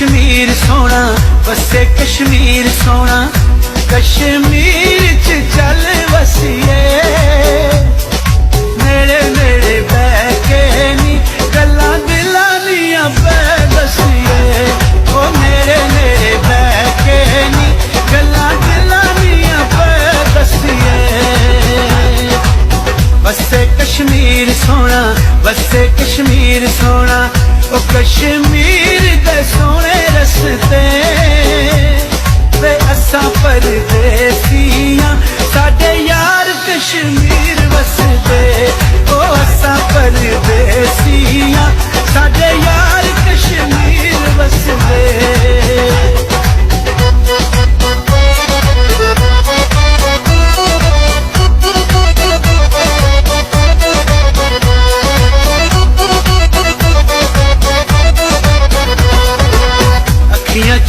कश्मीर सोना वसे कश्मीर सोना कश्मीर च चल वसिए नेड़े नेड़े बह के नी गल्लां दिलां दियां पै दसिए ओ नेड़े नेड़े बह के नी गल्लां दिलां दियां पै दसिए वसे कश्मीर सोना वसे कश्मीर सोना ओ कश्मीर दे सोने रस्ते वे असां परदेसियां साडे यार कश्मीर वसदे ओ असां परदेसियां साडे यार कश्मीर वसदे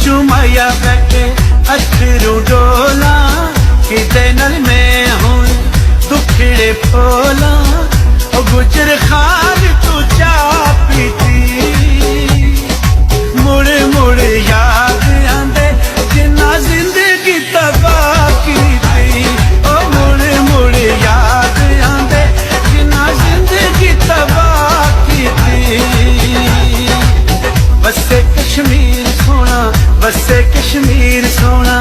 चुमाया बैठे अथरू डोला किते नल में हूं दुखड़े फोला ओ गुजर खान तू चा पीती मुड़ मुड़ याद आंदे जिन्ना जिंदगी तबाह कीती ओ मुड़ मुड़ याद आंदे जिन्ना जिंदगी तबाह कीती वसे कश्मीर सोना वसे कश्मीर सोना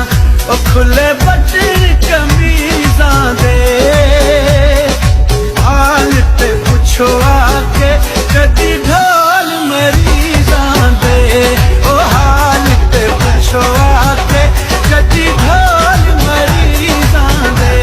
ओ खुले बटन कमीज़ां दे हाल ते पुछो आके कदी ढोल मरीज़ां दे ओ हाल ते पुछो आके कदी ढोल मरीज़ां दे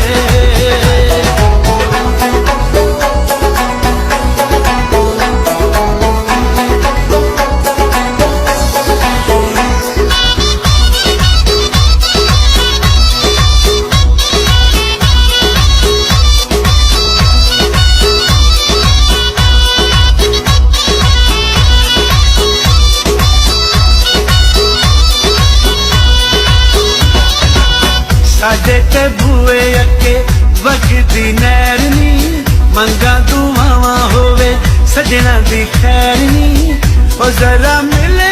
साडे ते बुए अगे वगदी नैर नी मंगा दुआवां होवे सजना दी खैर नी ओ जरा मिले